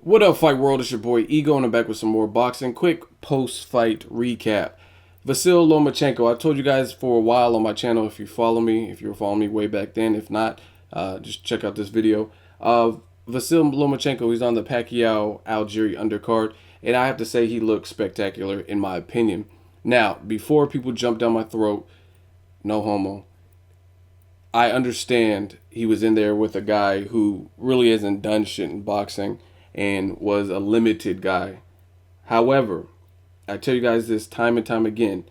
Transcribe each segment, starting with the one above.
What up, Fight World? It's your boy Ego, and I'm back with some more boxing. Quick post-fight recap. Vasyl Lomachenko. I told you guys for a while on my channel, if you follow me, if you were following me way back then. If not, just check out this video. Vasyl Lomachenko, he's on the Pacquiao-Algieri undercard, and I have to say he looks spectacular in my opinion. Now, before people jump down my throat, no homo, I understand he was in there with a guy who really hasn't done shit in boxing and was a limited guy. However, I tell you guys this time and time again,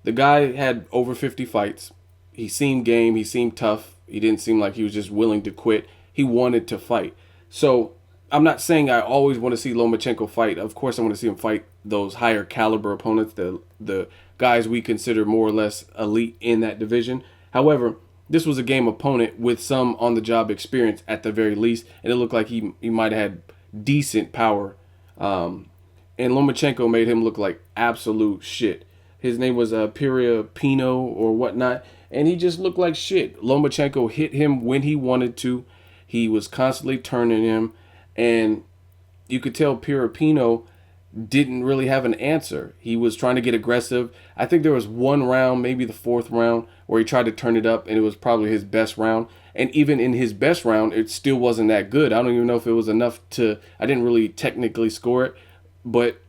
the guy had over 50 fights. He seemed game, he seemed tough. He didn't seem like he was just willing to quit. He wanted to fight. So I'm not saying I always want to see Lomachenko fight. Of course I want to see him fight those higher caliber opponents, the guys we consider more or less elite in that division. However, this was a game opponent with some on-the-job experience at the very least, and it looked like he might have had decent power. And Lomachenko made him look like absolute shit. His name was Piria Pino or whatnot, and he just looked like shit. Lomachenko hit him when he wanted to. He was constantly turning him, and you could tell Pirapino didn't really have an answer. He was trying to get aggressive. I think there was one round, maybe the fourth round, where he tried to turn it up, and it was probably his best round. And even in his best round, it still wasn't that good. I don't even know if it was enough to... I didn't really technically score it, but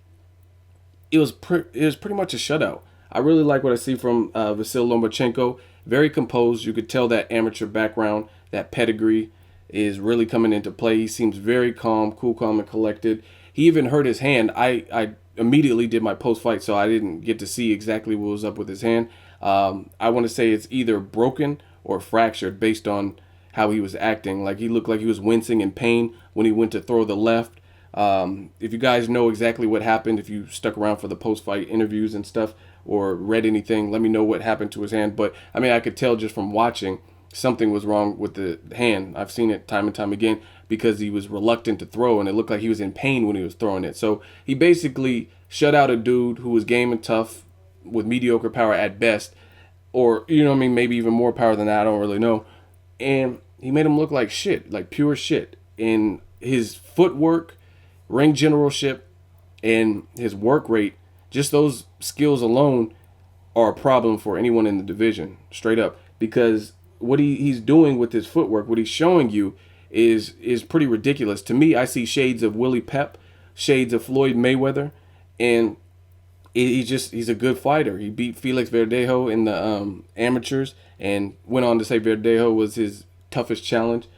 it was pretty much a shutout. I really like what I see from Vasyl Lomachenko. Very composed. You could tell that amateur background, that pedigree is really coming into play. He seems very calm, cool, calm, and collected. He even hurt his hand. I immediately did my post-fight, so I didn't get to see exactly what was up with his hand. I want to say it's either broken or fractured based on how he was acting. Like, he looked like he was wincing in pain when he went to throw the left. If you guys know exactly what happened, if you stuck around for the post-fight interviews and stuff or read anything, let me know what happened to his hand. But, I mean, I could tell just from watching something was wrong with the hand. I've seen it time and time again because he was reluctant to throw, and it looked like he was in pain when he was throwing it. So he basically shut out a dude who was game and tough with mediocre power at best, or, you know what I mean, maybe even more power than that, I don't really know. And he made him look like shit, like pure shit. In his footwork, ring generalship, and his work rate, just those skills alone are a problem for anyone in the division, straight up. Because what he's doing with his footwork, what he's showing you is pretty ridiculous. To me, I see shades of Willie Pep, shades of Floyd Mayweather, and he's a good fighter. He beat Felix Verdejo in the amateurs and went on to say Verdejo was his toughest challenge.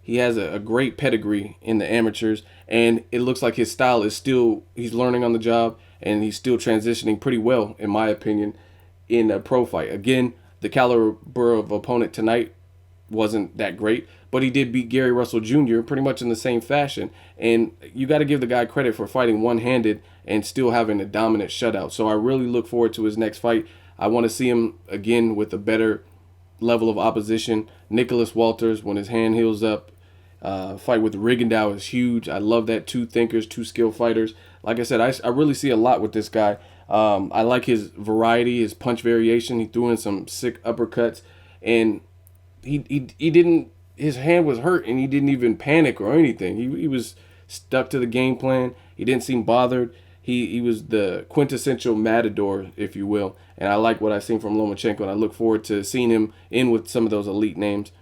He has a great pedigree in the amateurs, and it looks like his style is still, he's learning on the job, and he's still transitioning pretty well, in my opinion, in a pro fight. Again, the caliber of opponent tonight wasn't that great, but he did beat Gary Russell Jr. pretty much in the same fashion. And you got to give the guy credit for fighting one-handed and still having a dominant shutout. So I really look forward to his next fight. I want to see him again with a better level of opposition. Nicholas Walters, when his hand heals up, fight with Rigondeaux is huge. I love that. Two thinkers, two skilled fighters. Like I said, I really see a lot with this guy. I like his variety, his punch variation. He threw in some sick uppercuts, and he didn't, his hand was hurt, and he didn't even panic or anything. He was stuck to the game plan. He didn't seem bothered. He was the quintessential matador, if you will. And I like what I've seen from Lomachenko, and I look forward to seeing him in with some of those elite names.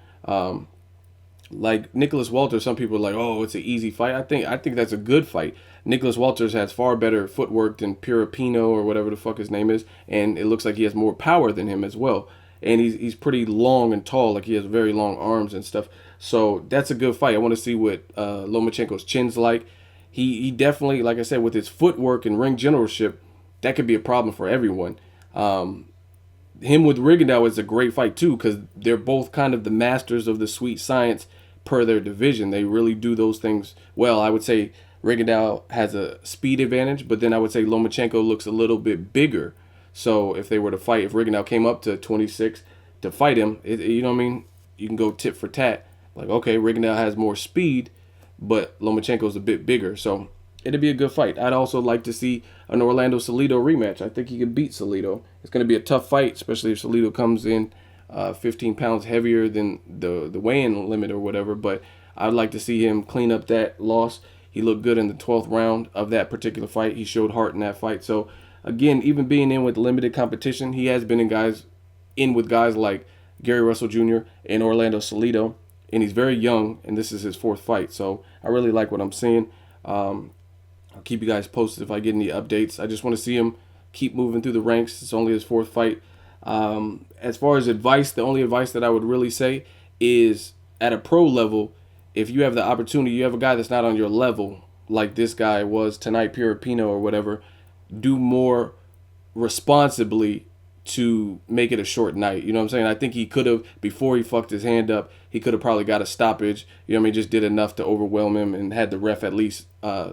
Like Nicholas Walters, some people are like, oh, it's an easy fight. I think that's a good fight. Nicholas Walters has far better footwork than Pirapino or whatever the fuck his name is, and it looks like he has more power than him as well. And he's pretty long and tall, like he has very long arms and stuff. So that's a good fight. I want to see what Lomachenko's chin's like. He definitely, like I said, with his footwork and ring generalship, that could be a problem for everyone. Him with Rigondeaux is a great fight too, because they're both kind of the masters of the sweet science per their division. They really do those things well. I would say Rigondeaux has a speed advantage, but then I would say Lomachenko looks a little bit bigger. So if they were to fight, if Rigondeaux came up to 26 to fight him, you know what I mean? You can go tit for tat. Like, okay, Rigondeaux has more speed, but Lomachenko's a bit bigger. So it'd be a good fight. I'd also like to see an Orlando Salido rematch. I think he could beat Salido. It's going to be a tough fight, especially if Salido comes in 15 pounds heavier than the weigh-in limit or whatever. But I'd like to see him clean up that loss. He looked good in the 12th round of that particular fight. He showed heart in that fight. So again, even being in with limited competition, he has been in with guys like Gary Russell Jr. and Orlando Salido, and he's very young, and this is his 4th fight. So I really like what I'm seeing. I'll keep you guys posted if I get any updates. I just want to see him keep moving through the ranks. It's only his 4th fight. As far as advice, the only advice that I would really say is at a pro level, if you have the opportunity, you have a guy that's not on your level, like this guy was tonight, Piripino or whatever, do more responsibly to make it a short night. You know what I'm saying? I think he could have, before he fucked his hand up, he could have probably got a stoppage. You know what I mean? Just did enough to overwhelm him and had the ref at least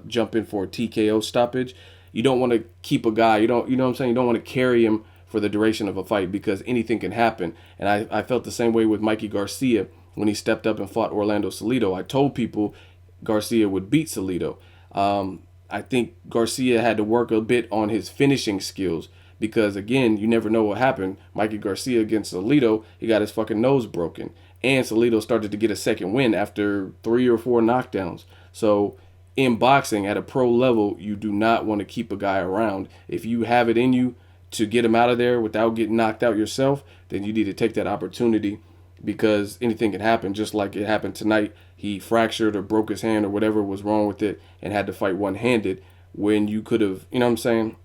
jump in for a TKO stoppage. You don't want to keep a guy, you know what I'm saying? You don't want to carry him for the duration of a fight because anything can happen. And I felt the same way with Mikey Garcia when he stepped up and fought Orlando Salido. I told people Garcia would beat Salido. I think Garcia had to work a bit on his finishing skills because, again, you never know what happened. Mikey Garcia against Salido, he got his fucking nose broken. And Salido started to get a second win after 3 or 4 knockdowns. So in boxing, at a pro level, you do not want to keep a guy around. If you have it in you to get him out of there without getting knocked out yourself, then you need to take that opportunity because anything can happen, just like it happened tonight. He fractured or broke his hand or whatever was wrong with it and had to fight one-handed when you could have, you know what I'm saying,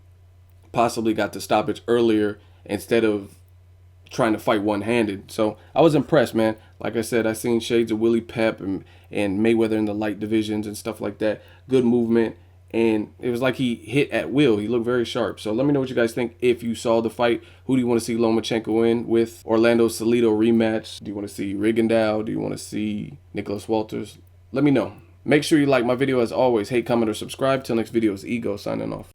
possibly got the stoppage earlier instead of trying to fight one-handed. So I was impressed, man. Like I said, I seen shades of Willie Pep and Mayweather in the light divisions and stuff like that. Good movement. And it was like he hit at will. He looked very sharp. So let me know what you guys think if you saw the fight. Who do you want to see Lomachenko in with? Orlando Salido rematch? Do you want to see Rigondeaux? Do you want to see Nicholas Walters? Let me know. Make sure you like my video as always. Hate, comment, or subscribe. Till next video, it's Ego signing off.